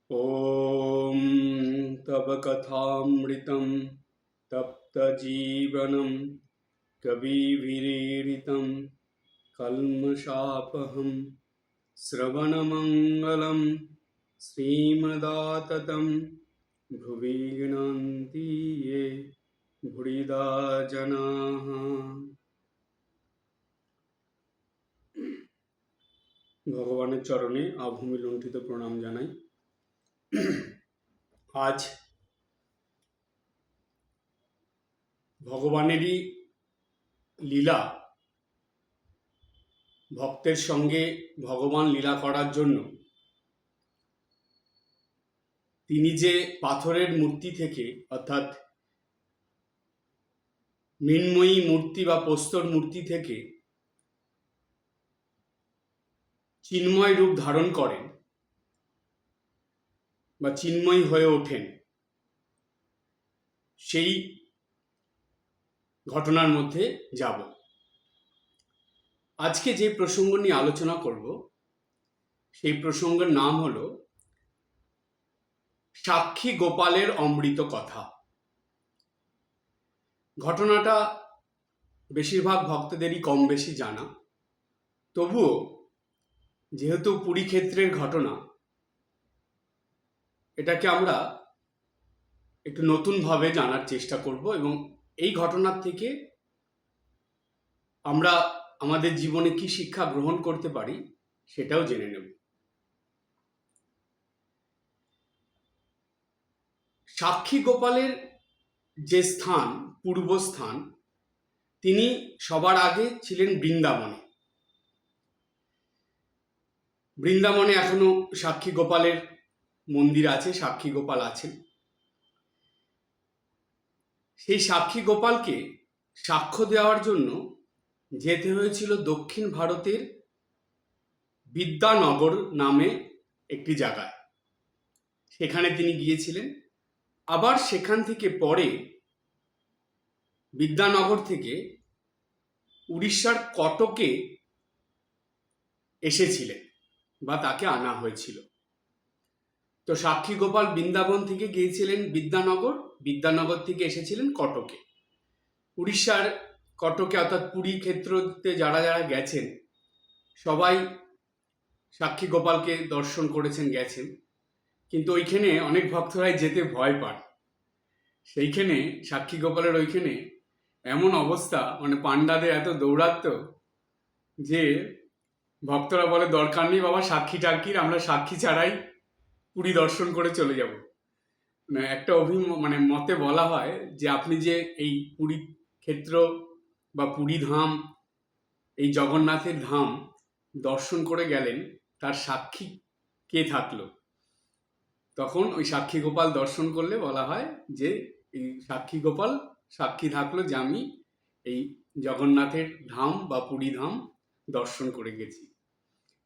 ॐ तव कथामृतं तप्तजीवनं कविभिरीडितं कल्मषापहं श्रवणमङ्गलं श्रीमदाततं भुवि गृह्णन्ति ये भूरिदा जनाः। ভগবানের চরণে আভূমি লুণ্ঠিত প্রণাম জানাই। আজ ভগবানেরই লীলা, ভক্তের সঙ্গে ভগবান লীলা করার জন্য তিনি যে পাথরের মূর্তি থেকে অর্থাৎ মৃন্ময়ী মূর্তি বা প্রস্তর মূর্তি থেকে চিন্ময় রূপ ধারণ করেন বা চিন্ময় হয়ে ওঠেন, সেই ঘটনার মধ্যে যাব। আজকে যে প্রসঙ্গ নিয়ে আলোচনা করব সেই প্রসঙ্গের নাম হলো সাক্ষী গোপালের অমৃত কথা। ঘটনাটা বেশিরভাগ ভক্তদেরই কম বেশি জানা, তবুও যেহেতু পুরী ক্ষেত্রের ঘটনা, এটাকে আমরা একটু নতুনভাবে জানার চেষ্টা করব এবং এই ঘটনার থেকে আমরা আমাদের জীবনে কি শিক্ষা গ্রহণ করতে পারি সেটাও জেনে নেব। সাক্ষী গোপালের যে স্থান, পূর্বস্থান, তিনি সবার আগে ছিলেন বৃন্দাবনে। বৃন্দাবনে এখনো সাক্ষী গোপালের মন্দির আছে, সাক্ষী গোপাল আছেন। সেই সাক্ষী গোপালকে সাক্ষ্য দেওয়ার জন্য যেতে হয়েছিল দক্ষিণ ভারতের বিদ্যানগর নামে একটি জায়গায়। সেখানে তিনি গিয়েছিলেন। আবার সেখান থেকে পরে বিদ্যানগর থেকে উড়িষ্যার কটকে এসেছিলেন বা তাকে আনা হয়েছিল। তো সাক্ষী গোপাল বৃন্দাবন থেকে গিয়েছিলেন বিদ্যানগর, বিদ্যানগর থেকে এসেছিলেন কটকে। উড়িষ্যার কটকে অর্থাৎ পুরী ক্ষেত্রতে যারা যারা গেছেন সবাই সাক্ষী গোপালকে দর্শন করেছেন, গেছেন, কিন্তু ওইখানে অনেক ভক্তরাই যেতে ভয় পান। সেইখানে সাক্ষী গোপালের ওইখানে এমন অবস্থা, মানে পান্ডাদের এত দৌরাত্ম যে ভক্তরা বলে দরকার নেই বাবা সাক্ষী টাক্ষীর, আমরা সাক্ষী ছাড়াই পুরী দর্শন করে চলে যাব। একটা মতে বলা হয় যে আপনি যে এই পুরী ক্ষেত্র বা পুরী ধাম, এই জগন্নাথের ধাম দর্শন করে গেলেন, তার সাক্ষী কে থাকলো? তখন ওই সাক্ষী গোপাল দর্শন করলে বলা হয় যে এই সাক্ষী গোপাল সাক্ষী থাকলো যে আমি এই জগন্নাথের ধাম বা পুরী ধাম দর্শন করে গেছি।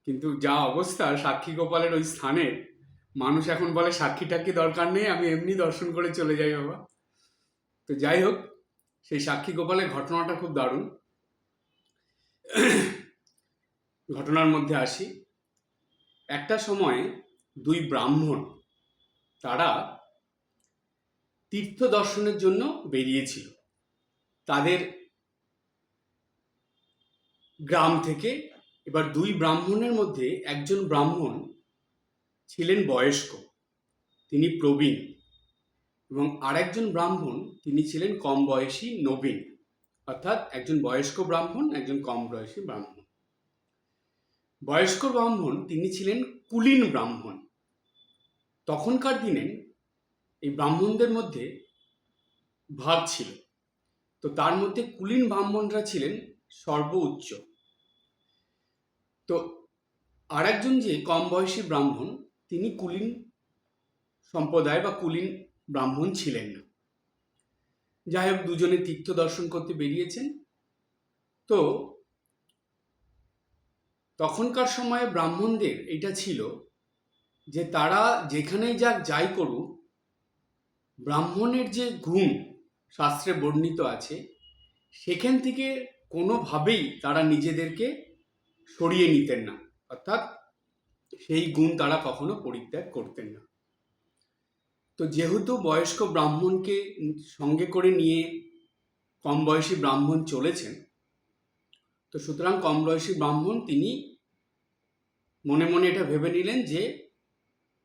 কিন্তু যা অবস্থা সাক্ষী গোপালের ওই স্থানের, মানুষ এখন বলে সাক্ষী টাক্ষী দরকার নেই, আমি এমনি দর্শন করে চলে যাই বাবা। তো যাই হোক, সেই সাক্ষী গোপালের ঘটনাটা খুব দারুণ। ঘটনার মধ্যে আসি। একটা সময়ে দুই ব্রাহ্মণ, তারা তীর্থ দর্শনের জন্য বেরিয়েছিল তাদের গ্রাম থেকে। এবার দুই ব্রাহ্মণের মধ্যে একজন ব্রাহ্মণ ছিলেন বয়স্ক, তিনি প্রবীণ, এবং আরেকজন ব্রাহ্মণ তিনি ছিলেন কম বয়সী, নবীন। অর্থাৎ একজন বয়স্ক ব্রাহ্মণ, একজন কম বয়সী ব্রাহ্মণ। বয়স্ক ব্রাহ্মণ তিনি ছিলেন কুলীন ব্রাহ্মণ। তখনকার দিনে এই ব্রাহ্মণদের মধ্যে ভাগ ছিল, তো তার মধ্যে কুলীন ব্রাহ্মণরা ছিলেন সর্বোচ্চ। তো আরেকজন যে কম বয়সী ব্রাহ্মণ, তিনি কুলীন সম্প্রদায় বা কুলীন ব্রাহ্মণ ছিলেন না। যাই হোক, দুজনে তীর্থ দর্শন করতে বেরিয়েছেন। তো তখনকার সময়ে ব্রাহ্মণদের এটা ছিল যে তারা যেখানেই যাই করুক, ব্রাহ্মণের যে গুণ শাস্ত্রে বর্ণিত আছে সেখান থেকে কোনোভাবেই তারা নিজেদেরকে সরিয়ে নিতেন না, অর্থাৎ সেই গুণ তারা কখনো পরিত্যাগ করতেন না। তো যেহেতু বয়স্ক ব্রাহ্মণকে সঙ্গে করে নিয়ে কম বয়সী ব্রাহ্মণ চলেছেন, তো সুতরাং কম বয়সী ব্রাহ্মণ তিনি মনে মনে এটা ভেবে নিলেন যে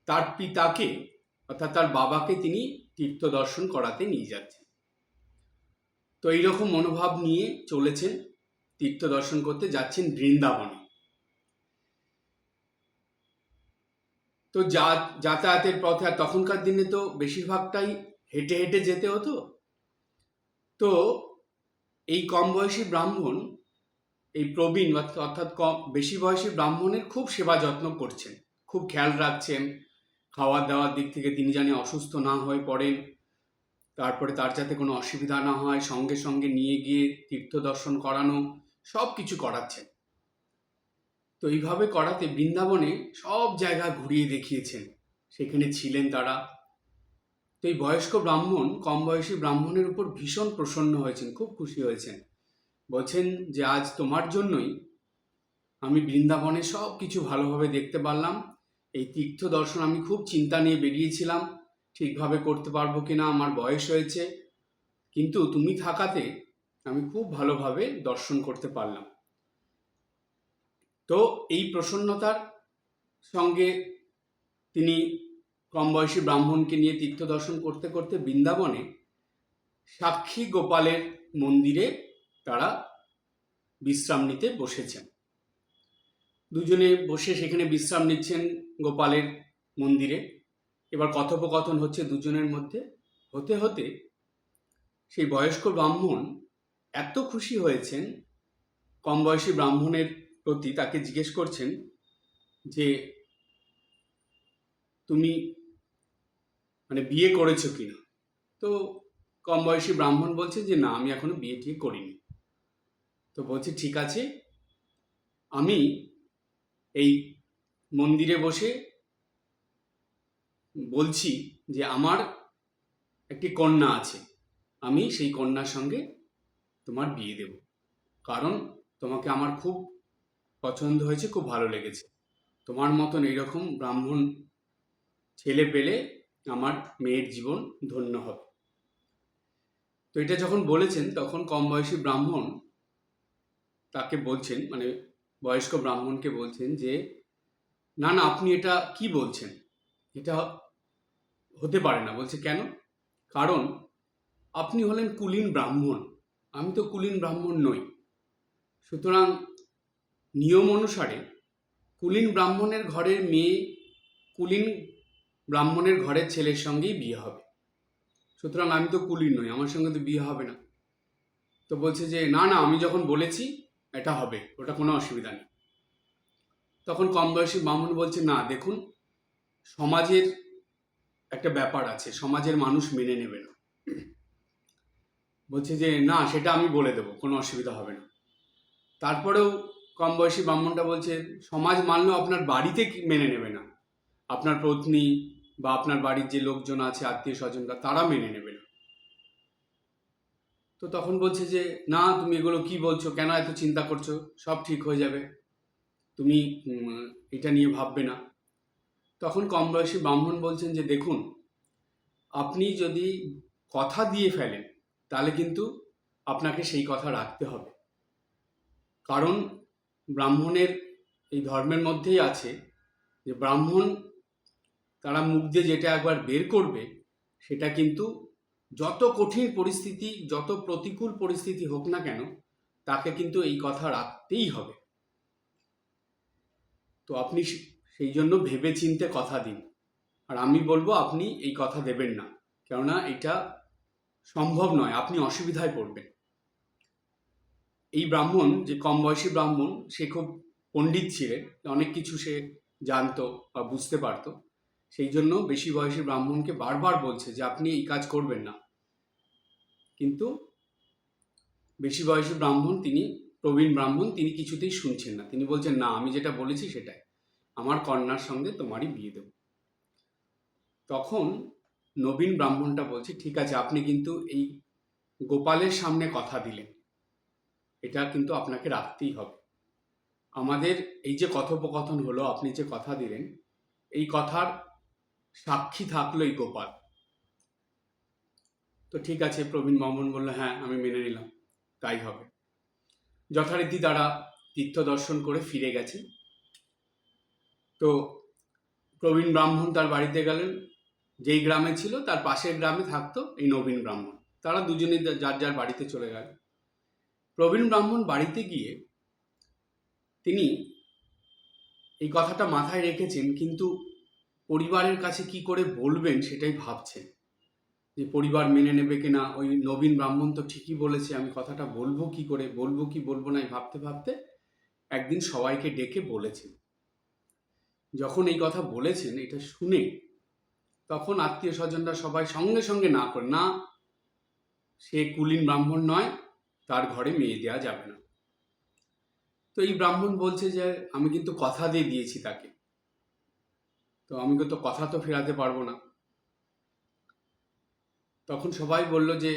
তার পিতাকে অর্থাৎ তার বাবাকে তিনি তীর্থ দর্শন করাতে নিয়ে যাচ্ছেন। তো এইরকম মনোভাব নিয়ে চলেছেন, তীর্থ দর্শন করতে যাচ্ছেন বৃন্দাবনে। তো যাতায়াতের পথে, আর তখনকার দিনে তো বেশিরভাগটাই হেঁটে হেঁটে যেতে হতো। তো এই কম বয়সী ব্রাহ্মণ, এই প্রবীণ অর্থাৎ বেশি বয়সী ব্রাহ্মণের খুব সেবা যত্ন করছেন, খুব খেয়াল রাখছেন। খাওয়া দাওয়ার দিক থেকে তিনি জানি অসুস্থ না হয়ে পড়েন, তারপরে তার যাতে কোনো অসুবিধা না হয় সঙ্গে সঙ্গে নিয়ে গিয়ে তীর্থ দর্শন করানো, সব কিছু করাচ্ছেন। তো এইভাবে করাতে বৃন্দাবনে সব জায়গা ঘুরিয়ে দেখিয়েছেন, সেখানে ছিলেন তারা। তো এই বয়স্ক ব্রাহ্মণ কম বয়সী ব্রাহ্মণের উপর ভীষণ প্রসন্ন হয়েছেন, খুব খুশি হয়েছেন। বলছেন যে আজ তোমার জন্যই আমি বৃন্দাবনে সব কিছু ভালোভাবে দেখতে পারলাম। এই তীর্থ দর্শন আমি খুব চিন্তা নিয়ে বেরিয়েছিলাম, ঠিকভাবে করতে পারবো কিনা, আমার বয়স হয়েছে, কিন্তু তুমি থাকাতে আমি খুব ভালোভাবে দর্শন করতে পারলাম। তো এই প্রসন্নতার সঙ্গে তিনি কম বয়সী ব্রাহ্মণকে নিয়ে তীর্থ দর্শন করতে করতে বৃন্দাবনে সাক্ষী গোপালের মন্দিরে তারা বিশ্রাম নিতে বসেছেন। দুজনে বসে সেখানে বিশ্রাম নিচ্ছেন গোপালের মন্দিরে। এবার কথোপকথন হচ্ছে দুজনের মধ্যে। হতে হতে সেই বয়স্ক ব্রাহ্মণ এত খুশি হয়েছেন কম বয়সী ব্রাহ্মণের প্রতি, তাকে জিজ্ঞেস করছেন যে তুমি বিয়ে করেছো কিনা। তো কম বয়সী ব্রাহ্মণ বলছে যে না, আমি এখনো বিয়ে ঠিক করিনি। তো বলছে ঠিক আছে, আমি এই মন্দিরে বসে বলছি যে আমার একটি কন্যা আছে, আমি সেই কন্যার সঙ্গে তোমার বিয়ে দেব, কারণ তোমাকে আমার খুব পছন্দ হয়েছে, খুব ভালো লেগেছে। তোমার মতন এইরকম ব্রাহ্মণ ছেলে পেলে আমার মেয়ের জীবন ধন্য হবে। তো এটা যখন বলেছেন তখন কম বয়সী ব্রাহ্মণ তাকে বলছেন, বয়স্ক ব্রাহ্মণকে বলছেন যে না না, আপনি এটা কি বলছেন, এটা হতে পারে না। বলছে কেন? কারণ আপনি হলেন কুলীন ব্রাহ্মণ, আমি তো কুলীন ব্রাহ্মণ নই। সুতরাং নিয়ম অনুসারে কুলীন ব্রাহ্মণের ঘরের মেয়ে কুলীন ব্রাহ্মণের ঘরের ছেলের সঙ্গেই বিয়ে হবে। সুতরাং আমি তো কুলীন নই, আমার সঙ্গে তো বিয়ে হবে না। তো বলছে যে না না, আমি যখন বলেছি এটা হবে, ওটা কোনো অসুবিধা নেই। তখন কম বয়সী ব্রাহ্মণ বলছে না দেখুন, সমাজের একটা ব্যাপার আছে, সমাজের মানুষ মেনে নেবে না। বলছে যে না, সেটা আমি বলে দেবো, কোনো অসুবিধা হবে না। তারপরেও কম বয়সী ব্রাহ্মণটা বলছে সমাজ মানলেও আপনার বাড়িতে মেনে নেবে না, আপনার পত্নী বা আপনার বাড়ির যে লোকজন আছে আত্মীয় স্বজনরা, তারা মেনে নেবে না। তো তখন বলছে যে না, তুমি এগুলো কি বলছো, কেন এত চিন্তা করছো, সব ঠিক হয়ে যাবে, তুমি এটা নিয়ে ভাববে না। তখন কম বয়সী ব্রাহ্মণ বলছেন যে দেখুন, আপনি যদি কথা দিয়ে ফেলেন তাহলে কিন্তু আপনাকে সেই কথা রাখতে হবে। কারণ ব্রাহ্মণের এই ধর্মের মধ্যেই আছে যে ব্রাহ্মণ তারা মুখ দিয়ে যেটা একবার বের করবে, সেটা কিন্তু যত কঠিন পরিস্থিতি, যত প্রতিকূল পরিস্থিতি হোক না কেন, তাকে কিন্তু এই কথা রাখতেই হবে। তো আপনি সেই জন্য ভেবে চিন্তে কথা দিন। আর আমি বলবো আপনি এই কথা দেবেন না, কেননা এটা সম্ভব নয়, আপনি অসুবিধায় পড়বেন। এই ব্রাহ্মণ, যে কম বয়সী ব্রাহ্মণ, সে খুব পণ্ডিত ছিলেন, অনেক কিছু সে জানতো বা বুঝতে পারতো। সেই জন্য বেশি বয়সী ব্রাহ্মণকে বারবার বলছে যে আপনি এই কাজ করবেন না। কিন্তু বেশি বয়সী ব্রাহ্মণ, তিনি প্রবীণ ব্রাহ্মণ, তিনি কিছুতেই শুনছেন না। তিনি বলছেন না, আমি যেটা বলেছি সেটাই, আমার কন্যার সঙ্গে তোমারই বিয়ে দেব। তখন নবীন ব্রাহ্মণটা বলছে ঠিক আছে, আপনি কিন্তু এই গোপালের সামনে কথা দিলেন, এটা কিন্তু আপনাকে রাখতেই হবে। আমাদের এই যে কথোপকথন হলো, আপনি যে কথা দিলেন, এই কথার সাক্ষী থাকলো এই গোপাল। তো ঠিক আছে, প্রবীণ ব্রাহ্মণ বলল, হ্যাঁ আমি মেনে নিলাম, তাই হবে। যথারীতি তারা তীর্থ দর্শন করে ফিরে গেছেন। তো প্রবীণ ব্রাহ্মণ তার বাড়িতে গেলেন। যেই গ্রামে ছিল তার পাশের গ্রামে থাকতো এই নবীন ব্রাহ্মণ। তারা দুজনেই যার যার বাড়িতে চলে গেল। প্রবীণ ব্রাহ্মণ বাড়িতে গিয়ে তিনি এই কথাটা মাথায় রেখেছেন, কিন্তু পরিবারের কাছে কি করে বলবেন সেটাই ভাবছেন, যে পরিবার মেনে নেবে কিনা। ওই নবীন ব্রাহ্মণ তো ঠিকই বলেছে, আমি কথাটা বলবো কি করে, বলবো কি বলবো না, ভাবতে ভাবতে একদিন সবাইকে ডেকে বলেছেন। যখন এই কথা বলেছেন, এটা শুনে তখন আত্মীয় স্বজনরা সবাই সঙ্গে সঙ্গে না করে, না সে কুলীন ব্রাহ্মণ নয়, তার ঘরে মেয়ে দেওয়া যাবে না। তো এই ব্রাহ্মণ বলছে যে আমি কিন্তু কথা দিয়ে দিয়েছি তাকে, তো আমি তো কথা তো ফেরাতে পারবো না। তখন সবাই বলল যে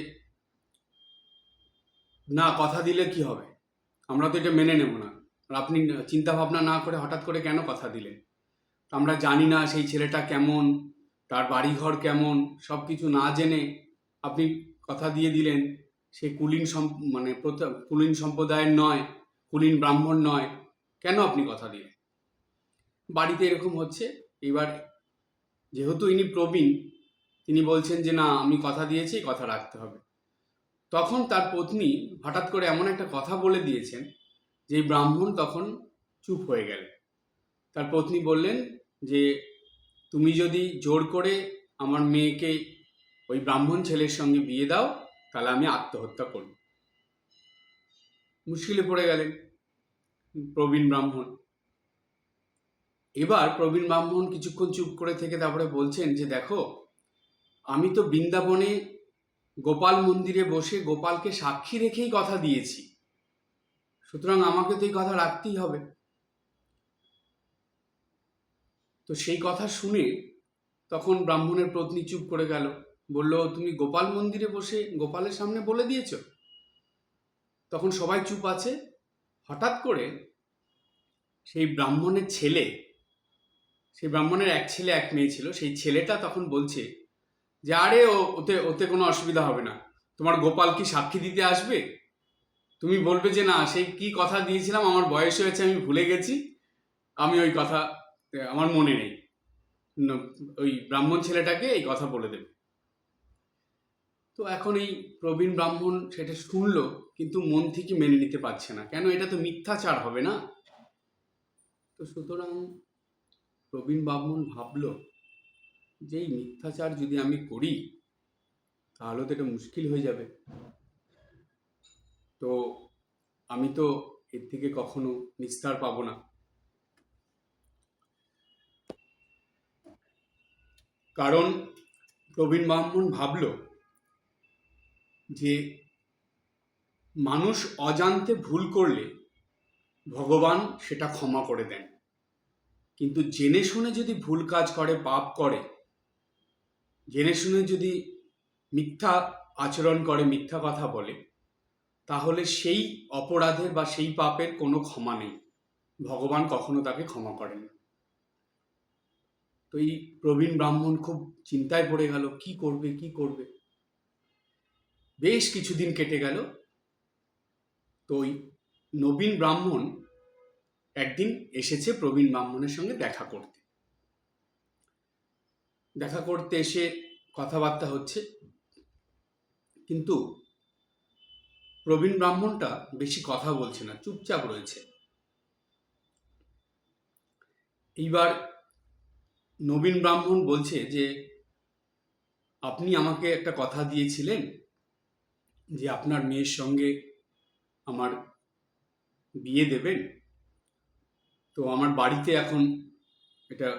না, কথা দিলে কি হবে, আমরা তো এটা মেনে নেব না। আর আপনি চিন্তা ভাবনা না করে হঠাৎ করে কেন কথা দিলেন? আমরা জানি না সেই ছেলেটা কেমন, তার বাড়িঘর কেমন, সব কিছু না জেনে আপনি কথা দিয়ে দিলেন। সে কুলীন সম্প্রদায়ের নয়, কুলীন ব্রাহ্মণ নয়, কেন আপনি কথা দিলেন? বাড়িতে এরকম হচ্ছে। এবার যেহেতু ইনি প্রবীণ, তিনি বলছেন যে না, আমি কথা দিয়েছি, কথা রাখতে হবে। তখন তার পত্নী হঠাৎ করে এমন একটা কথা বলে দিয়েছেন যে ব্রাহ্মণ তখন চুপ হয়ে গেলেন। তার পত্নী বললেন যে তুমি যদি জোর করে আমার মেয়েকে ওই ব্রাহ্মণ ছেলের সঙ্গে বিয়ে দাও, তাহলে আমি আত্মহত্যা করব। মুশকিলে পড়ে গেলেন প্রবীণ ব্রাহ্মণ। এবার প্রবীণ ব্রাহ্মণ কিছুক্ষণ চুপ করে থেকে তারপরে বলছেন যে দেখো, আমি তো বৃন্দাবনে গোপাল মন্দিরে বসে গোপালকে সাক্ষী রেখেই কথা দিয়েছি, সুতরাং আমাকে তো এই কথা রাখতেই হবে। তো সেই কথা শুনে তখন ব্রাহ্মণের পত্নী চুপ করে গেল, বলল তুমি গোপাল মন্দিরে বসে গোপালের সামনে বলে দিয়েছ? তখন সবাই চুপ আছে। হঠাৎ করে সেই ব্রাহ্মণের ছেলে, সেই ব্রাহ্মণের এক ছেলে এক মেয়ে ছিল, সেই ছেলেটা তখন বলছে যে আরে ওতে ওতে কোনো অসুবিধা হবে না, তোমার গোপাল কি সাক্ষী দিতে আসবে? তুমি বলবে যে না, সেই কি কথা দিয়েছিলাম, আমার বয়স হয়েছে, আমি ভুলে গেছি, আমি ওই কথা আমার মনে নেই। ওই ব্রাহ্মণ ছেলেটাকে এই কথা বলে দেবে। তো এখন এই প্রবীণ ব্রাহ্মণ সেটা শুনলো, কিন্তু মন থেকে মেনে নিতে পারছে না, কেন এটা তো মিথ্যাচার হবে না। তো সুতরাং প্রবীণ ব্রাহ্মণ ভাবলো যে এই মিথ্যাচার যদি আমি করি তাহলে তো এটা মুশকিল হয়ে যাবে। তো আমি তো এর থেকে কখনো নিস্তার পাবো না। কারণ প্রবীণ ব্রাহ্মণ ভাবল যে মানুষ অজান্তে ভুল করলে ভগবান সেটা ক্ষমা করে দেন, কিন্তু জেনে শুনে যদি ভুল কাজ করে, পাপ করে, জেনে শুনে যদি মিথ্যা আচরণ করে, মিথ্যা কথা বলে, তাহলে সেই অপরাধের বা সেই পাপের কোনো ক্ষমা নেই, ভগবান কখনো তাকে ক্ষমা করেন না। তো এই প্রবীণ ব্রাহ্মণ খুব চিন্তায় পড়ে গেল, কি করবে কি করবে। বেশ কিছুদিন কেটে গেল। তো ওই নবীন ব্রাহ্মণ একদিন এসেছে প্রবীণ ব্রাহ্মণের সঙ্গে দেখা করতে। দেখা করতে এসে কথাবার্তা হচ্ছে, কিন্তু প্রবীণ ব্রাহ্মণটা বেশি কথা বলছে না, চুপচাপ রয়েছে। এইবার নবীন ব্রাহ্মণ বলছে যে আপনি আমাকে একটা কথা দিয়েছিলেন যে আপনার মেয়ের সঙ্গে আমার বিয়ে দেবেন। তো আমার বাড়িতে এখন এটা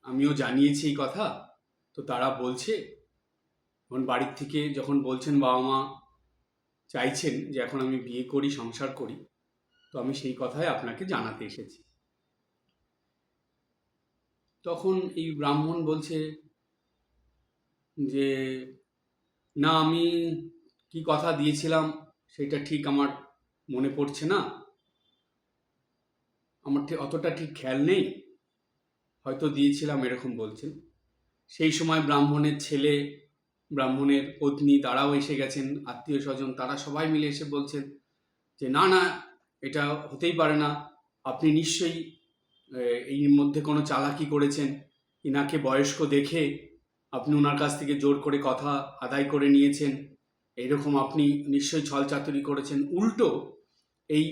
আমিও জানিয়েছি এই কথা, তো তারা বলছে, এখন বাড়ির থেকে যখন বলছেন বাবা মা চাইছেন যে এখন আমি বিয়ে করি, সংসার করি, তো আমি সেই কথাই আপনাকে জানাতে এসেছি। তখন এই ব্রাহ্মণ বলছে যে না, আমি কি কথা দিয়েছিলাম সেটা ঠিক আমার মনে পড়ছে না, আমার ঠিক অতটা ঠিক খেয়াল নেই, হয়তো দিয়েছিলাম, এরকম বলছেন। সেই সময় ব্রাহ্মণের ছেলে ব্রাহ্মণের পত্নী তারাও এসে গেছেন, আত্মীয় স্বজন তারা সবাই মিলে এসে বলছেন যে না না, এটা হতেই পারে না, আপনি নিশ্চয়ই এই মধ্যে কোনো চালাকি করেছেন, ইনাকে বয়স্ক দেখে আপনি ওনার কাছ থেকে জোর করে কথা আদায় করে নিয়েছেন, এইরকম আপনি নিশ্চয়ই ছলচাতুরি করেছেন। উল্টো এই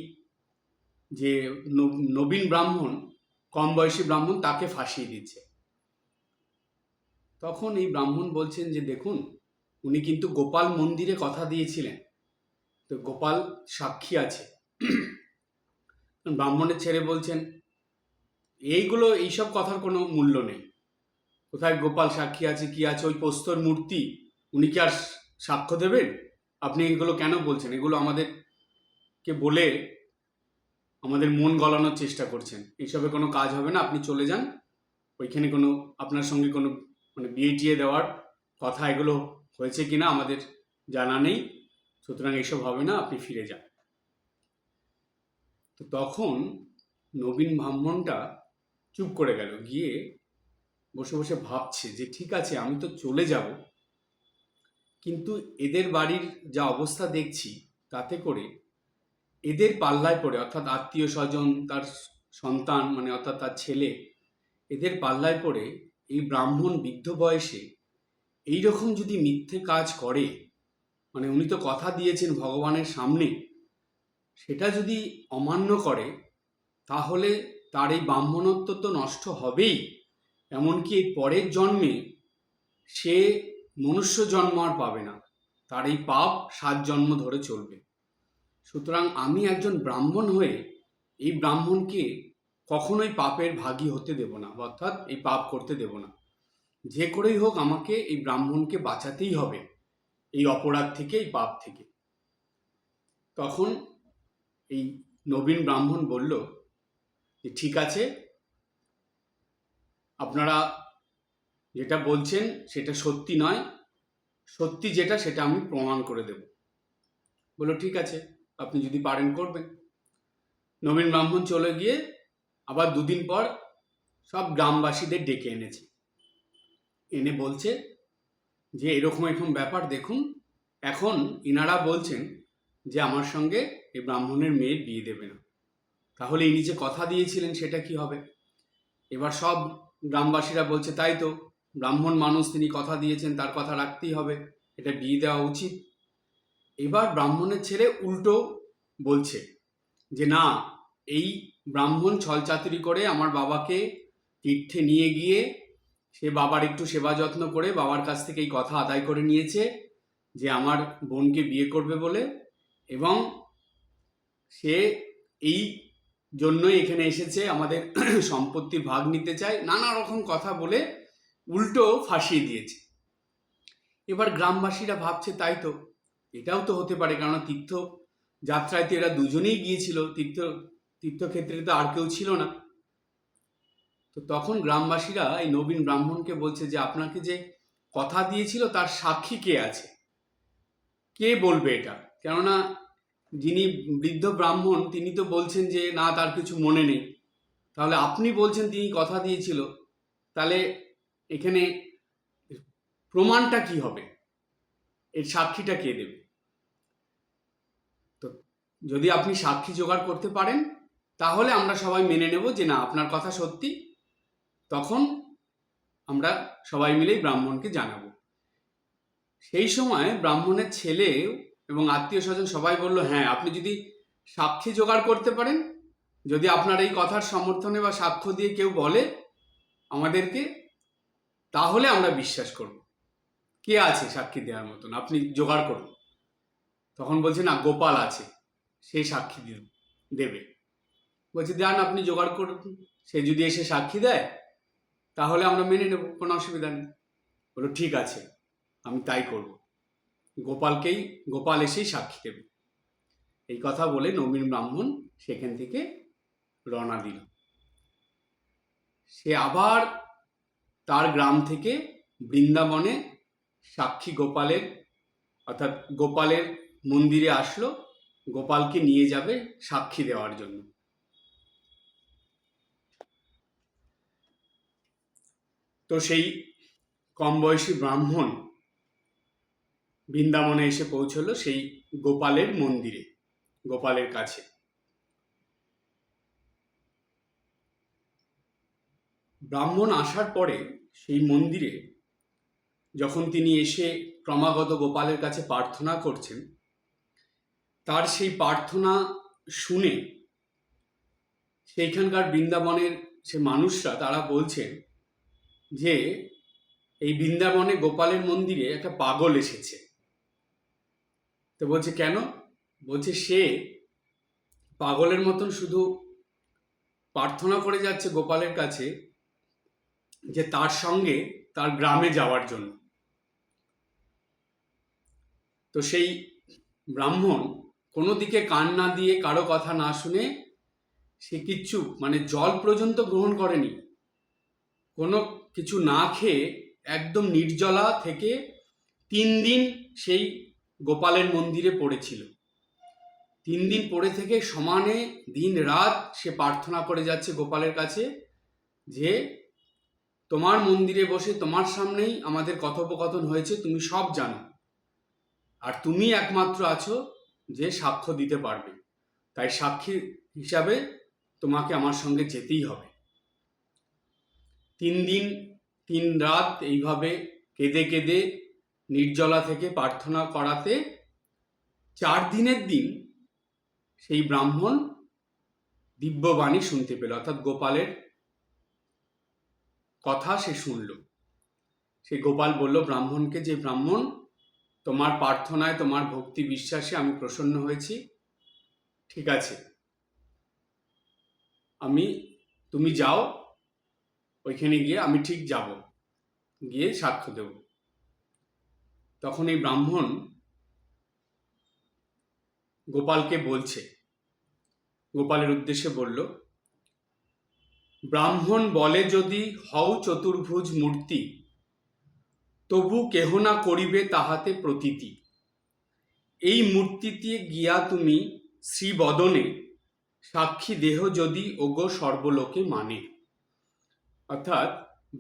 যে নবীন ব্রাহ্মণ, কম বয়সী ব্রাহ্মণ, তাকে ফাঁসিয়ে দিচ্ছে। তখন এই ব্রাহ্মণ বলছেন যে দেখুন, উনি কিন্তু গোপাল মন্দিরে কথা দিয়েছিলেন, তো গোপাল সাক্ষী আছে। ব্রাহ্মণের ছেলে বলছেন এইসব কথার কোনো মূল্য নেই, কোথায় গোপাল সাক্ষী আছে কি আছে, ওই প্রস্তর মূর্তি, উনি কি আর সাক্ষ্য দেবেন? আপনি এগুলো কেন বলছেন? এগুলো আমাদেরকে বলে আমাদের মন গলানোর চেষ্টা করছেন, এইসবে কোনো কাজ হবে না, আপনি চলে যান। ওইখানে কোনো আপনার সঙ্গে কোনো বিয়ে টিয়ে দেওয়ার কথা এগুলো হয়েছে কিনা আমাদের জানা নেই, সুতরাং এসব হবে না, আপনি ফিরে যান। তো তখন নবীন ব্রাহ্মণটা চুপ করে গেল, গিয়ে বসে বসে ভাবছে যে ঠিক আছে, আমি তো চলে যাব, কিন্তু এদের বাড়ির যা অবস্থা দেখছি তাতে করে এদের পাল্লায় পড়ে, অর্থাৎ আত্মীয় স্বজন, তার সন্তান অর্থাৎ তার ছেলে, এদের পাল্লায় পড়ে এই ব্রাহ্মণ বৃদ্ধ বয়সে এইরকম যদি মিথ্যে কাজ করে, উনি তো কথা দিয়েছেন ভগবানের সামনে, সেটা যদি অমান্য করে, তাহলে তার এই ব্রাহ্মণত্ব তো নষ্ট হবেই, এমনকি এই পরের জন্মে সে মনুষ্য জন্ম আর পাবে না, তার এই পাপ 7 জন্ম ধরে চলবে। সুতরাং আমি একজন ব্রাহ্মণ হয়ে এই ব্রাহ্মণকে কখনোই পাপের ভাগী হতে দেব না, অর্থাৎ এই পাপ করতে দেব না। যে করেই হোক আমাকে এই ব্রাহ্মণকে বাঁচাতেই হবে এই অপরাধ থেকে, এই পাপ থেকে। তখন এই নবীন ব্রাহ্মণ বলল যে ঠিক আছে, আপনারা যেটা বলছেন সেটা সত্যি নয়, সত্যি যেটা সেটা আমি প্রমাণ করে দেব। বললো ঠিক আছে, আপনি যদি পারেন করবেন। নবীন ব্রাহ্মণ চলে গিয়ে আবার 2 দিন পর সব গ্রামবাসীদের ডেকে এনেছে, এনে বলছে যে এরকম এরকম ব্যাপার, দেখুন এখন ইনারা বলছেন যে আমার সঙ্গে এই ব্রাহ্মণের মেয়ের বিয়ে দেবে না, তাহলে ইনি যে কথা দিয়েছিলেন সেটা কি হবে? এবার সব গ্রামবাসীরা বলছে তাই তো, ব্রাহ্মণ মানুষ, তিনি কথা দিয়েছেন, তার কথা রাখতেই হবে, এটা বিয়ে দেওয়া উচিত। এবার ব্রাহ্মণের ছেলে উল্টো বলছে যে না, এই ব্রাহ্মণ ছলচাতুরি করে আমার বাবাকে তীর্থে নিয়ে গিয়ে সে বাবার একটু সেবা যত্ন করে বাবার কাছ থেকে এই কথা আদায় করে নিয়েছে যে আমার বোনকে বিয়ে করবে বলে, এবং সে এই জন্যই এখানে এসেছে, আমাদের সম্পত্তির ভাগ নিতে চায়, নানা রকম কথা বলে উল্টো ফাঁসিয়ে দিয়েছে। এবার গ্রামবাসীরা ভাবছে তাই তো, এটাও তো হতে পারে, কারণ তীর্থ যাত্রায় তো এরা দুজনেই গিয়েছিল, তীর্থক্ষেত্রে তো আর কেউ ছিল না। তো তখন গ্রামবাসীরা এই নবীন ব্রাহ্মণকে বলছে যে আপনাকে যে কথা দিয়েছিল তার সাক্ষী কে আছে, কে বলবে এটা? কেননা যিনি বৃদ্ধ ব্রাহ্মণ তিনি তো বলছেন যে না, তার কিছু মনে নেই, তাহলে আপনি বলছেন তিনি কথা দিয়েছিল, তাহলে এখানে প্রমাণটা কি হবে, এর সাক্ষীটা কে দেবে? তো যদি আপনি সাক্ষী জোগাড় করতে পারেন তাহলে আমরা সবাই মেনে নেব যে না, আপনার কথা সত্যি, তখন আমরা সবাই মিলেই ব্রাহ্মণকে জানাবো। সেই সময় ব্রাহ্মণের ছেলে এবং আত্মীয় স্বজন সবাই বলল হ্যাঁ, আপনি যদি সাক্ষী জোগাড় করতে পারেন, যদি আপনার এই কথার সমর্থনে বা সাক্ষ্য দিয়ে কেউ বলে আমাদেরকে, তাহলে আমরা বিশ্বাস করব। কে আছে সাক্ষী দেওয়ার মতন, আপনি জোগাড় করুন। তখন বলছে না, গোপাল আছে, সে সাক্ষী দেবে। বলছে দেন, আপনি জোগাড় করুন, সে যদি এসে সাক্ষী দেয় তাহলে আমরা মেনে নেব, কোনো অসুবিধা নেই। বলো ঠিক আছে, আমি তাই করব, গোপাল এসেই সাক্ষী দেবে। এই কথা বলে নবীন ব্রাহ্মণ সেখান থেকে রওনা দিল। সে আবার তার গ্রাম থেকে বৃন্দাবনে সাক্ষী গোপালের, অর্থাৎ গোপালের মন্দিরে আসলো, গোপালকে নিয়ে যাবে সাক্ষী দেওয়ার জন্য। তো সেই কম বয়সী ব্রাহ্মণ বৃন্দাবনে এসে পৌঁছলো সেই গোপালের মন্দিরে, গোপালের কাছে। ব্রাহ্মণ আসার পরে সেই মন্দিরে যখন তিনি এসে ক্রমাগত গোপালের কাছে প্রার্থনা করছেন, তার সেই প্রার্থনা শুনে সেইখানকার বৃন্দাবনের সে মানুষরা তারা বলছেন যে এই বৃন্দাবনে গোপালের মন্দিরে একটা পাগল এসেছে। তো বলছে কেন? বলছে সে পাগলের মতন শুধু প্রার্থনা করে যাচ্ছে গোপালের কাছে যে তার সঙ্গে তার গ্রামে যাওয়ার জন্য। তো সেই ব্রাহ্মণ কোনো দিকে কান না দিয়ে, কারো কথা না শুনে সে কিচ্ছু জল পর্যন্ত গ্রহণ করেনি, কোনো কিছু না খেয়ে একদম নির্জলা থেকে 3 দিন সেই গোপালের মন্দিরে পড়েছিল। 3 দিন পড়ে থেকে সমানে দিন রাত সে প্রার্থনা করে যাচ্ছে গোপালের কাছে যে তোমার মন্দিরে বসে তোমার সামনেই আমাদের কথোপকথন হয়েছে, তুমি সব জানো, আর তুমি একমাত্র আছো যে সাক্ষ্য দিতে পারবে, তাই সাক্ষী হিসাবে তোমাকে আমার সঙ্গে যেতেই হবে। 3 দিন 3 রাত এইভাবে কেঁদে কেঁদে নির্জলা থেকে প্রার্থনা করাতে 4 দিনের দিন সেই ব্রাহ্মণ দিব্যবাণী শুনতে পেল, অর্থাৎ গোপালের কথা সে শুনল। সেই গোপাল বলল ব্রাহ্মণকে যে ব্রাহ্মণ, তোমার প্রার্থনায়, তোমার ভক্তি বিশ্বাসে আমি প্রসন্ন হয়েছি, ঠিক আছে, তুমি যাও, ওইখানে গিয়ে আমি ঠিক যাব, গিয়ে সাক্ষ্য দেব। তখন এই ব্রাহ্মণ গোপালকে বলছে, গোপালের উদ্দেশ্যে বলল, ব্রাহ্মণ বলে যদি হও চতুর্ভুজ মূর্তি, তবু কেহ না করিবে তাহাতে প্রতীতি। এই মূর্তিতে গিয়া তুমি শ্রীবদনে সাক্ষী দেহ যদি ওগো সর্বলোকে মানে। অর্থাৎ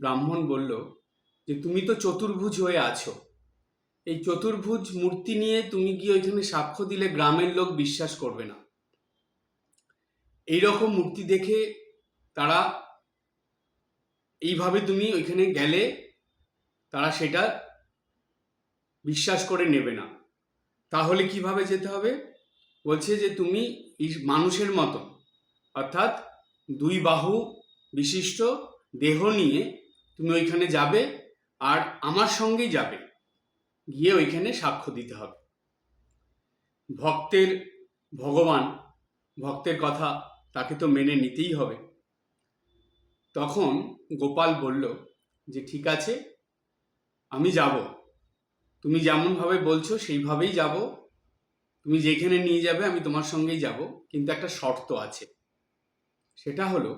ব্রাহ্মণ বলল যে তুমি তো চতুর্ভুজ হয়ে আছো, এই চতুর্ভুজ মূর্তি নিয়ে তুমি গিয়ে ওইখানে সাক্ষ্য দিলে গ্রামের লোক বিশ্বাস করবে না। এইরকম মূর্তি দেখে তারা, এইভাবে তুমি ওইখানে গেলে তারা সেটা বিশ্বাস করে নেবে না। তাহলে কিভাবে যেতে হবে? বলছে যে তুমি মানুষের মতো, অর্থাৎ 2 বাহু বিশিষ্ট দেহ নিয়ে তুমি ওইখানে যাবে, আর আমার সঙ্গেই যাবে, গিয়ে ওইখানে সাক্ষ্য দিতে হবে। ভক্তের ভগবান, ভক্তের কথা তাকে তো মেনে নিতেই হবে। তখন গোপাল বলল যে ঠিক আছে, আমি যাব, তুমি যেমনভাবে বলছো সেইভাবেই যাব, তুমি যেখানে নিয়ে যাবে আমি তোমার সঙ্গেই যাব, কিন্তু একটা শর্ত আছে। সেটা হলো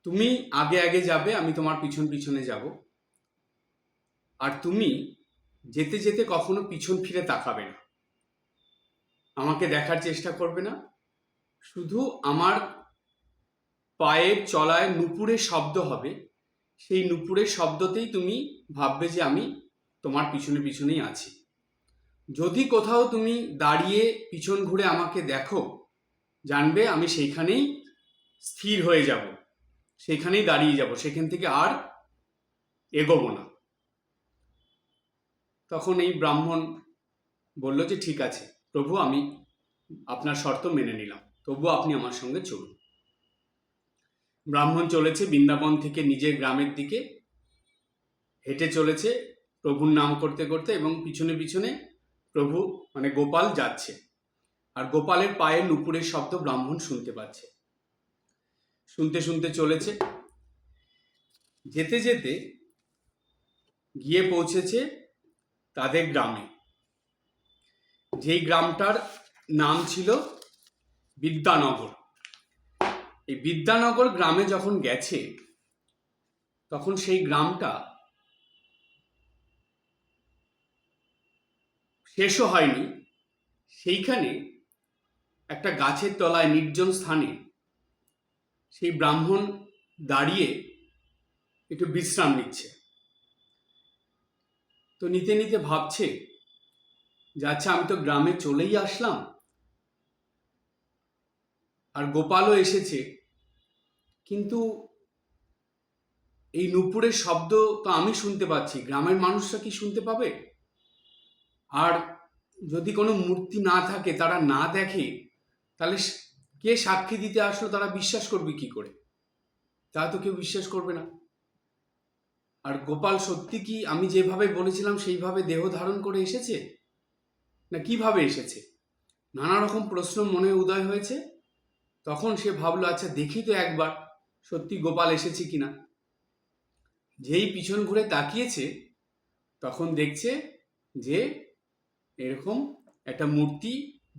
তুমি আগে আগে যাবে, আমি তোমার পিছন পিছনে যাব, আর তুমি যেতে যেতে কখনো পিছন ফিরে তাকাবে না, আমাকে দেখার চেষ্টা করবে না, শুধু আমার পায়ের চলায় নুপুরের শব্দ হবে, সেই নুপুরের শব্দতেই তুমি ভাববে যে আমি তোমার পিছনে পিছনেই আছি। যদি কোথাও তুমি দাঁড়িয়ে পিছন ঘুরে আমাকে দেখো, জানবে আমি সেইখানেই স্থির হয়ে যাব, সেখানেই দাঁড়িয়ে যাব, সেখান থেকে আর এগোবো না। তখন এই ব্রাহ্মণ বলল যে ঠিক আছে প্রভু, আমি আপনার শর্ত মেনে নিলাম, তবু আপনি আমার সঙ্গে চলুন। ব্রাহ্মণ চলেছে বৃন্দাবন থেকে নিজের গ্রামের দিকে, হেঁটে চলেছে প্রভুর নাম করতে করতে, এবং পিছনে পিছনে প্রভু গোপাল যাচ্ছে, আর গোপালের পায়ের নুপুরের শব্দ ব্রাহ্মণ শুনতে পাচ্ছে। শুনতে শুনতে চলেছে, যেতে যেতে গিয়ে পৌঁছেছে তাদের গ্রামে, যেই গ্রামটার নাম ছিল বিদ্যানগর। এই বিদ্যানগর গ্রামে যখন গেছে, তখন সেই গ্রামটা শেষও হয়নি, সেইখানে একটা গাছের তলায় নির্জন স্থানে সেই ব্রাহ্মণ দাঁড়িয়ে একটু বিশ্রাম নিচ্ছে। তো নিতে নিতে ভাবছে যে আচ্ছা আমি তো গ্রামে চলেই আসলাম, আর গোপালও এসেছে, কিন্তু এই নূপুরের শব্দ তো আমি শুনতে পাচ্ছি, গ্রামের মানুষরা কি শুনতে পাবে? আর যদি কোনো মূর্তি না থাকে, তারা না দেখে, তাহলে কে সাক্ষী দিতে আসলো, তারা বিশ্বাস করবে কি করে? তা তো কেউ বিশ্বাস করবে না। আর গোপাল সত্যি কি আমি যেভাবে বলেছিলাম সেইভাবে দেহ ধারণ করে এসেছে, না কিভাবে এসেছে? নানা রকম প্রশ্ন মনে উদয় হয়েছে। তখন সে ভাবলো আচ্ছা দেখি তো একবার সত্যি গোপাল এসেছে কিনা। যেই পিছন ঘুরে তাকিয়েছে, তখন দেখছে যে এরকম একটা মূর্তি,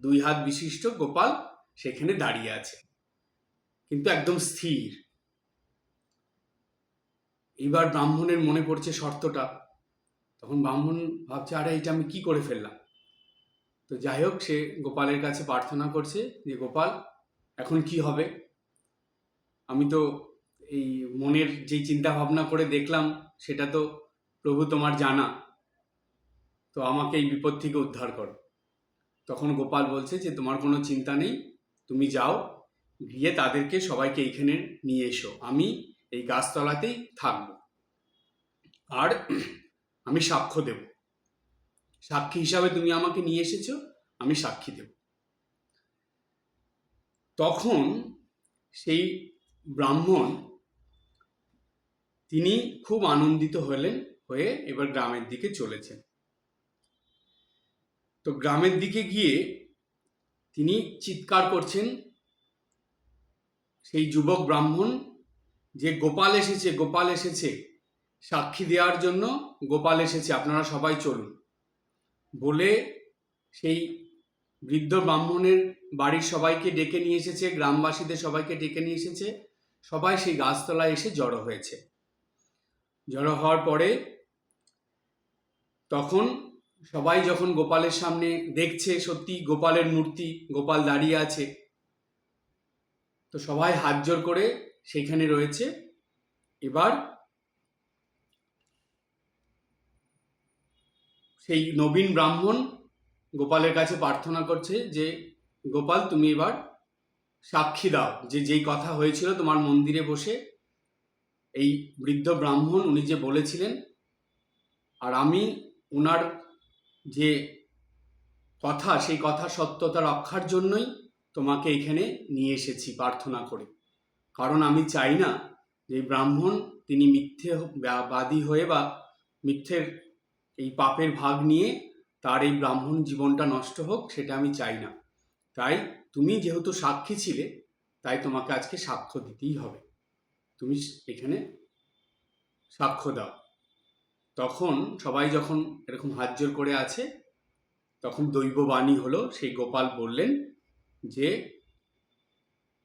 2 হাত বিশিষ্ট গোপাল সেখানে দাঁড়িয়ে আছে, কিন্তু একদম স্থির। এবার ব্রাহ্মণের মনে পড়ছে শর্তটা। তখন ব্রাহ্মণ ভাবছে আরে এটা আমি কি করে ফেললাম। তো যাই হোক, সে গোপালের কাছে প্রার্থনা করছে যে গোপাল এখন কি হবে? আমি তো এই মনের যেই চিন্তা ভাবনা করে দেখলাম সেটা তো প্রভু তোমার জানা, তো আমাকে এই বিপদ থেকে উদ্ধার করো। তখন গোপাল বলছে যে তোমার কোনো চিন্তা নেই, তুমি যাও, গিয়ে তাদেরকে সবাইকে এইখানে নিয়ে এসো, আমি এই গাছতলাতেই থাকবো, আর আমি সাক্ষ্য দেব, সাক্ষী হিসাবে তুমি আমাকে নিয়ে এসেছো, আমি সাক্ষী দেব। তখন সেই ব্রাহ্মণ তিনি খুব আনন্দিত হয়ে এবার গ্রামের দিকে চলেছেন। তো গ্রামের দিকে গিয়ে তিনি চিৎকার করছেন, সেই যুবক ব্রাহ্মণ, যে গোপাল এসেছে, গোপাল এসেছে, সাক্ষী দেওয়ার জন্য গোপাল এসেছে, আপনারা সবাই চলুন বলে সেই বৃদ্ধ ব্রাহ্মণের বাড়ির সবাইকে ডেকে নিয়ে এসেছে, গ্রামবাসীদের সবাইকে ডেকে নিয়ে এসেছে। সবাই সেই গাছতলায় এসে জড়ো হয়েছে। জড়ো হওয়ার পরে তখন সবাই যখন গোপালের সামনে দেখছে সত্যি গোপালের মূর্তি, গোপাল দাঁড়িয়ে আছে, তো সবাই হাত জোড় করে সেখানে রয়েছে। এবার সেই নবীন ব্রাহ্মণ গোপালের কাছে প্রার্থনা করছে যে গোপাল তুমি এবার সাক্ষী দাও, যে যেই কথা হয়েছিল তোমার মন্দিরে বসে, এই বৃদ্ধ ব্রাহ্মণ উনি যে বলেছিলেন, আর আমি ওনার যে কথা, সেই কথা সত্যতা রক্ষার জন্যই তোমাকে এখানে নিয়ে এসেছি প্রার্থনা করে। কারণ আমি চাই না যে ব্রাহ্মণ তিনি মিথ্যে বাদী হয়ে বা মিথ্যের এই পাপের ভাগ নিয়ে তার এই ব্রাহ্মণ জীবনটা নষ্ট হোক, সেটা আমি চাই না। তাই তুমি যেহেতু সাক্ষী ছিলে, তাই তোমাকে আজকে সাক্ষ্য দিতেই হবে, তুমি এখানে সাক্ষ্য দাও। তখন সবাই যখন এরকম হাত জোড় করে আছে, তখন দৈববাণী হলো, সেই গোপাল বললেন যে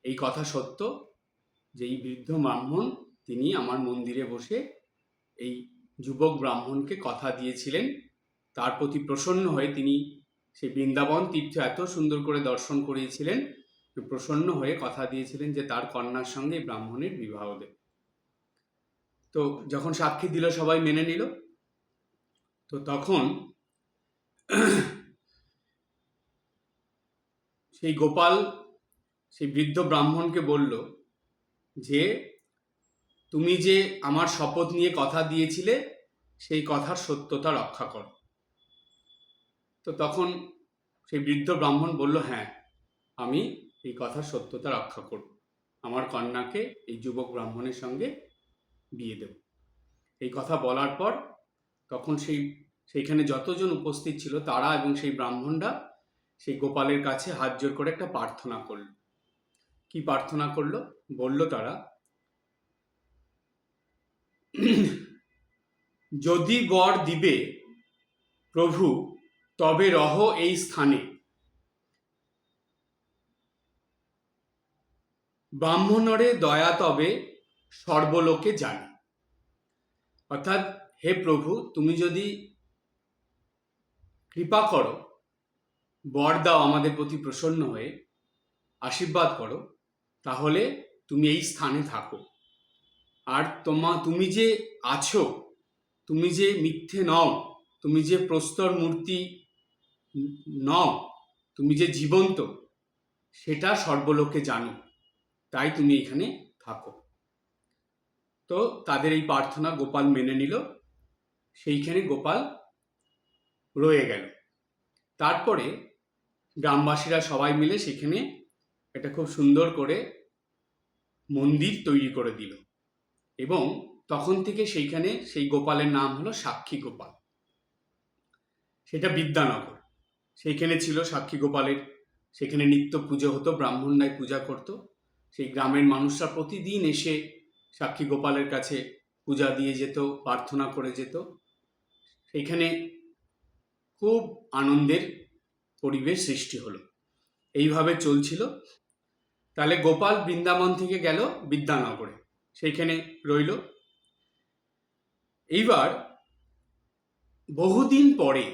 এই কথা সত্য, যে এই বৃদ্ধ ব্রাহ্মণ তিনি আমার মন্দিরে বসে এই যুবক ব্রাহ্মণকে কথা দিয়েছিলেন, তার প্রতি প্রসন্ন হয়ে তিনি সেই বৃন্দাবন তীর্থ এত সুন্দর করে দর্শন করিয়েছিলেন, প্রসন্ন হয়ে কথা দিয়েছিলেন যে তার কন্যার সঙ্গে এই ব্রাহ্মণের বিবাহ দেবে। তো যখন সাক্ষী দিল, সবাই মেনে নিল। তো তখন সেই গোপাল সেই বৃদ্ধ ব্রাহ্মণকে বলল যে তুমি যে আমার শপথ নিয়ে কথা দিয়েছিলে, সেই কথার সত্যতা রক্ষা করো। তো তখন সেই বৃদ্ধ ব্রাহ্মণ বলল হ্যাঁ, আমি এই কথার সত্যতা রক্ষা করব, আমার কন্যাকে এই যুবক ব্রাহ্মণের সঙ্গে বিয়ে দেব। এই কথা বলার পর তখন সেইখানে যতজন উপস্থিত ছিল তারা এবং সেই ব্রাহ্মণরা সেই গোপালের কাছে হাত জোড় করে একটা প্রার্থনা করল। কি প্রার্থনা করলো? বলল তারা, যদি বর দিবে প্রভু, তবে রহ এই স্থানে, ব্রাহ্মণরে দয়া তবে সর্বলোকে জানে। অর্থাৎ হে প্রভু, তুমি যদি কৃপা করো, বর দাও আমাদের প্রতি প্রসন্ন হয়ে, আশীর্বাদ করো, তাহলে তুমি এই স্থানে থাকো। আর তুমি যে আছো, তুমি যে মিথ্যে নও, তুমি যে প্রস্তর মূর্তি নও, তুমি যে জীবন্ত সেটা সর্বলোকে জানো, তাই তুমি এখানে থাকো। তো তাদের এই প্রার্থনা গোপাল মেনে নিল, সেইখানে গোপাল রয়ে গেল। তারপরে গ্রামবাসীরা সবাই মিলে সেখানে একটা খুব সুন্দর করে মন্দির তৈরি করে দিল, এবং তখন থেকে সেইখানে সেই গোপালের নাম হলো সাক্ষী গোপাল। সেটা বিদ্যানগর, সেইখানে ছিল সাক্ষী গোপালের, সেখানে নিত্য পুজো হতো, ব্রাহ্মণরাই পূজা করত। সেই গ্রামের মানুষরা প্রতিদিন এসে সাক্ষী গোপালের কাছে পূজা দিয়ে যেত, প্রার্থনা করে যেত। সেইখানে খুব আনন্দের পরিবেশ সৃষ্টি হলো, এইভাবে চলছিল। তাহলে গোপাল বৃন্দাবন থেকে গেল বিদ্যানগরে, সেইখানে রইল। এইবার বহুদিন পরে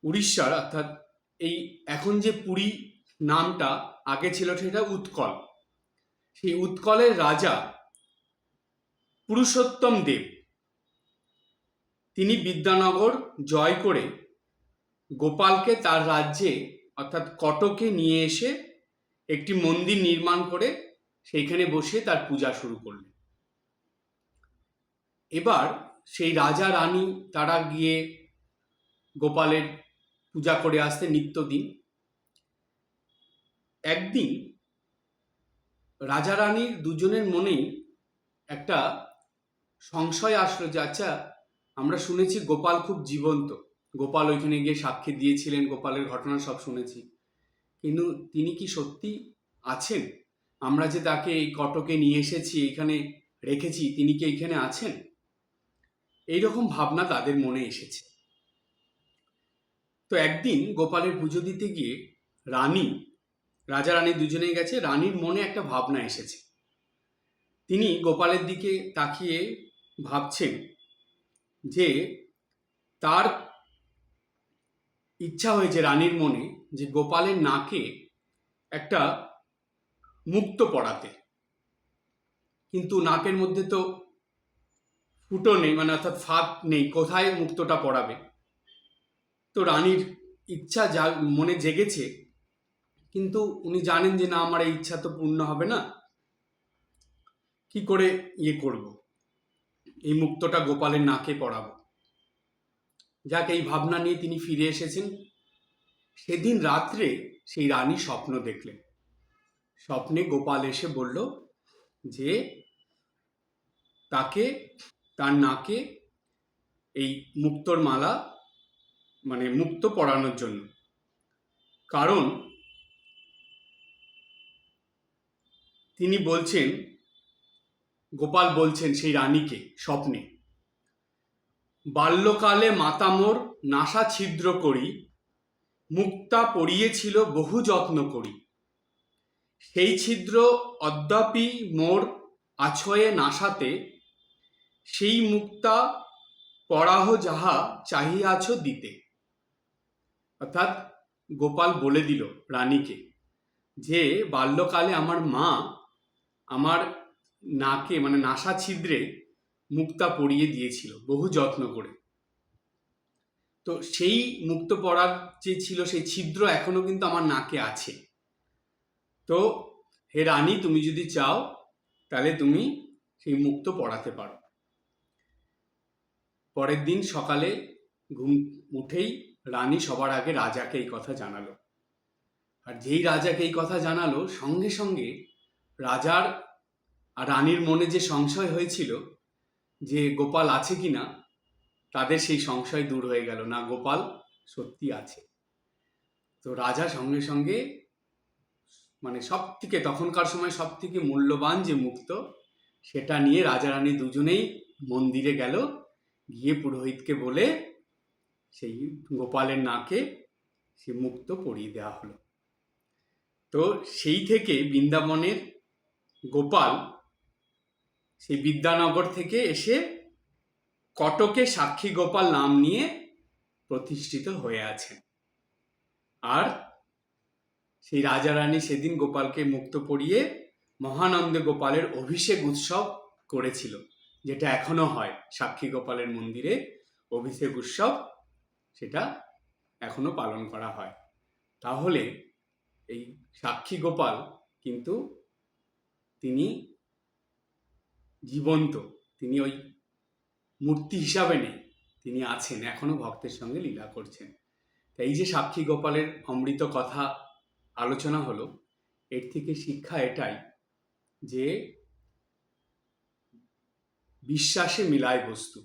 উড়িষ্যার, অর্থাৎ এই এখন যে পুরী নামটা, আগে ছিল সেটা উৎকল। সেই উৎকলের রাজা পুরুষোত্তম দেব, তিনি বিদ্যানগর জয় করে গোপালকে তার রাজ্যে অর্থাৎ কটকে নিয়ে এসে একটি মন্দির নির্মাণ করে সেইখানে বসে তার পূজা শুরু করলেন। এবার সেই রাজা রানী তারা গিয়ে গোপালের পূজা করে আসতে নিত্যদিন। একদিন রাজা রানীর দুজনের মনেই একটা সংশয় আসলো যে আচ্ছা, আমরা শুনেছি গোপাল খুব জীবন্ত, গোপাল ওইখানে গিয়ে সাক্ষী দিয়েছিলেন, গোপালের ঘটনা সব শুনেছি, কিন্তু তিনি কি সত্যি আছেন? আমরা যে তাকে এই কটকে নিয়ে এসেছি, এখানে রেখেছি, তিনি কি এখানে আছেন? এইরকম ভাবনা তাদের মনে এসেছে। তো একদিন গোপালের পুজো দিতে গিয়ে রাজা রানী দুজনেই গেছে, রানীর মনে একটা ভাবনা এসেছে। তিনি গোপালের দিকে তাকিয়ে ভাবছেন যে তার ইচ্ছা হয়েছে রানীর মনে যে গোপালের নাকে একটা মুক্তো পরাতে, কিন্তু নাকের মধ্যে তো ফুটো নেই, মানে অর্থাৎ ফাঁক নেই, কোথায় মুক্তোটা পরাবে? তো রানীর ইচ্ছা যা মনে জেগেছে, কিন্তু উনি জানেন যে না, আমার এই ইচ্ছা তো পূর্ণ হবে না, কি করে করব, এই মুক্তোটা গোপালের নাকে পরাবো। যাক, এই ভাবনা নিয়ে তিনি ফিরে এসেছেন। সেদিন রাত্রে সেই রানী স্বপ্ন দেখলেন। স্বপ্নে গোপাল এসে বলল যে তাকে তার নাকে এই মুক্তোর মালা, মানে মুক্তো পরানোর জন্য। কারণ তিনি বলছেন, গোপাল বলছেন সেই রানীকে স্বপ্নে, বাল্যকালে মাতা মোর নাসা ছিদ্র করি, মুক্তা পড়িয়েছিল বহু যত্ন করি, সেই ছিদ্র অদ্যাপি মোর আছয়ে নাসাতে, সেই মুক্তা পরাহ যাহা চাহিয়াছ দিতে। অর্থাৎ গোপাল বলে দিল রানীকে যে বাল্যকালে আমার মা আমার নাকে, মানে নাসা ছিদ্রে মুক্তা পরিয়ে দিয়েছিল বহু যত্ন করে। তো সেই মুক্তো পরার যে ছিল সেই ছিদ্র এখনো কিন্তু আমার নাকে আছে। তো হে রানী, তুমি যদি চাও তাহলে তুমি সেই মুক্তো পরাতে পারো। পরের দিন সকালে ঘুম উঠেই রানী সবার আগে রাজাকে এই কথা জানালো। আর যেই রাজাকে এই কথা জানালো, সঙ্গে সঙ্গে রাজার আর রানীর মনে যে সংশয় হয়েছিল যে গোপাল আছে কিনা, তাদের সেই সংশয় দূর হয়ে গেল, না, গোপাল সত্যি আছে। তো রাজা সঙ্গে সঙ্গে, মানে সব থেকে তখনকার সময় সব থেকে মূল্যবান যে মুক্তো, সেটা নিয়ে রাজা রানী দুজনেই মন্দিরে গেল, গিয়ে পুরোহিতকে বলে সেই গোপালের নাকে সে মুক্তো পরিয়ে দেওয়া হলো। তো সেই থেকে বৃন্দাবনের গোপাল সেই বিদ্যানগর থেকে এসে কটকে সাক্ষী গোপাল নাম নিয়ে প্রতিষ্ঠিত হয়ে আছেন। আর সেই রাজা রানী সেদিন গোপালকে মুক্ত পরিয়ে মহানন্দে গোপালের অভিষেক উৎসব করেছিল, যেটা এখনো হয় সাক্ষী গোপালের মন্দিরে অভিষেক উৎসব, সেটা এখনো পালন করা হয়। তাহলে এই সাক্ষী গোপাল কিন্তু তিনি জীবন্ত, তিনি ওই মূর্তি হিসাবে নেই, তিনি আছেন, এখনো ভক্তের সঙ্গে লীলা করছেন। তাই এই যে সাক্ষী গোপালের অমৃত কথা আলোচনা হলো, এর থেকে শিক্ষা এটাই যে বিশ্বাসে মিলায় বস্তু।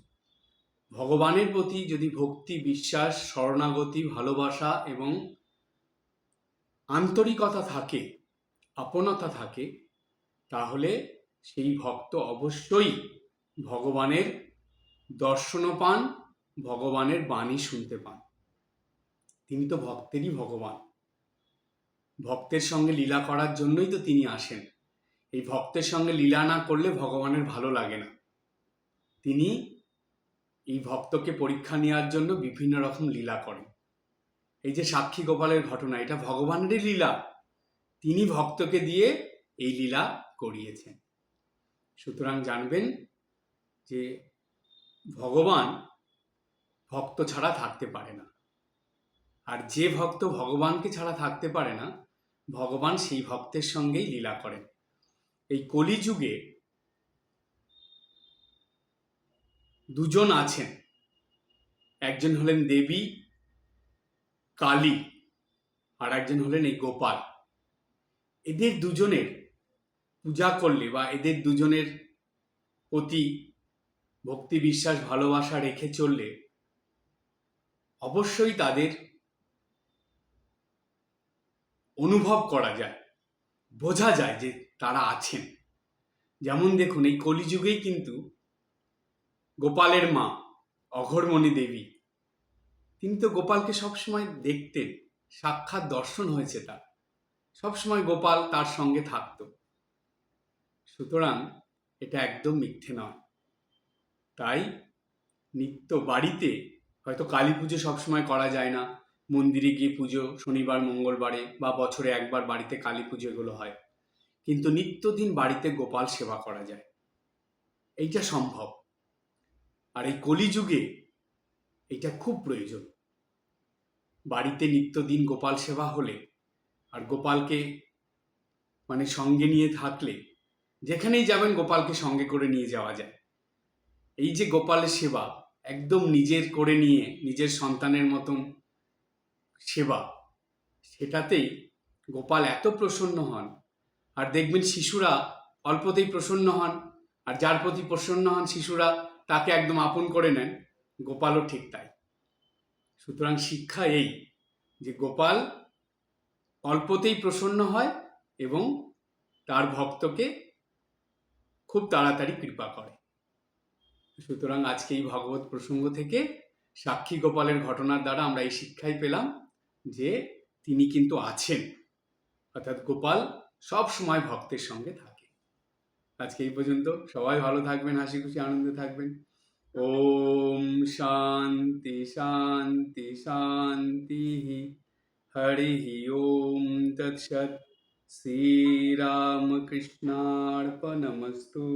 ভগবানের প্রতি যদি ভক্তি, বিশ্বাস, শরণাগতি, ভালোবাসা এবং আন্তরিকতা থাকে, আপনতা থাকে, তাহলে সেই ভক্ত অবশ্যই ভগবানের দর্শনও পান, ভগবানের বাণী শুনতে পান। তিনি তো ভক্তেরই ভগবান, ভক্তের সঙ্গে লীলা করার জন্যই তো তিনি আসেন। এই ভক্তের সঙ্গে লীলা না করলে ভগবানের ভালো লাগে না। তিনি এই ভক্তকে পরীক্ষা নেওয়ার জন্য বিভিন্ন রকম লীলা করেন। এই যে সাক্ষী গোপালের ঘটনা, এটা ভগবানেরই লীলা, তিনি ভক্তকে দিয়ে এই লীলা করিয়েছেন। সুতরাং জানবেন যে ভগবান ভক্ত ছাড়া থাকতে পারে না, আর যে ভক্ত ভগবানকে ছাড়া থাকতে পারে না, ভগবান সেই ভক্তের সঙ্গেই লীলা করেন। এই কলিযুগে দুজন আছেন, একজন হলেন দেবী কালী, আর একজন হলেন এই গোপাল। এদের দুজনের পূজা করলে বা এদের দুজনের প্রতি ভক্তি, বিশ্বাস, ভালোবাসা রেখে চললে অবশ্যই তাদের অনুভব করা যায়, বোঝা যায় যে তারা আছেন। যেমন দেখুন, এই কলিযুগেই কিন্তু গোপালের মা অঘোরমণি দেবী, তিনি তো গোপালকে সবসময় দেখতেন, সাক্ষাৎ দর্শন হয়েছে তার, সবসময় গোপাল তার সঙ্গে থাকত। সুতরাং এটা একদম মিথ্যে নয়। তাই নিত্য বাড়িতে, হয়তো কালী পুজো সবসময় করা যায় না, মন্দিরে গিয়ে পুজো শনিবার মঙ্গলবারে বা বছরে একবার বাড়িতে কালী পুজো এগুলো হয়, কিন্তু নিত্যদিন বাড়িতে গোপাল সেবা করা যায়, এইটা সম্ভব। আর এই কলিযুগে এটা খুব প্রয়োজন। বাড়িতে নিত্যদিন গোপাল সেবা হলে আর গোপালকে সঙ্গে নিয়ে থাকলে, যেখানেই যাবেন গোপালকে সঙ্গে করে নিয়ে যাওয়া যায়। এই যে গোপালের সেবা, একদম নিজের করে নিয়ে নিজের সন্তানের মতন সেবা, সেটাতেই গোপাল এত প্রসন্ন হন। আর দেখবেন শিশুরা অল্পতেই প্রসন্ন হন, আর যার প্রতি প্রসন্ন হন শিশুরা তাকে একদম আপন করে নেন, গোপালও ঠিক তাই। সুতরাং শিক্ষা এই যে গোপাল অল্পতেই প্রসন্ন হয় এবং তার ভক্তকে খুব তাড়াতাড়ি কৃপা করে। সুতরাং আজকে এই ভগবত প্রসঙ্গ থেকে সাক্ষী গোপালের ঘটনার দ্বারা আমরা এই শিক্ষাই পেলাম যে তিনি কিন্তু আছেন, অর্থাৎ গোপাল সব সময় ভক্তের সঙ্গে থাকে। আজকে এই পর্যন্ত, সবাই ভালো থাকবেন, হাসি খুশি আনন্দে থাকবেন। ওম শান্তি শান্তি শান্তি। হরি ওম তৎসৎ। শ্রীরামকৃষ্ণার্পণমস্তু।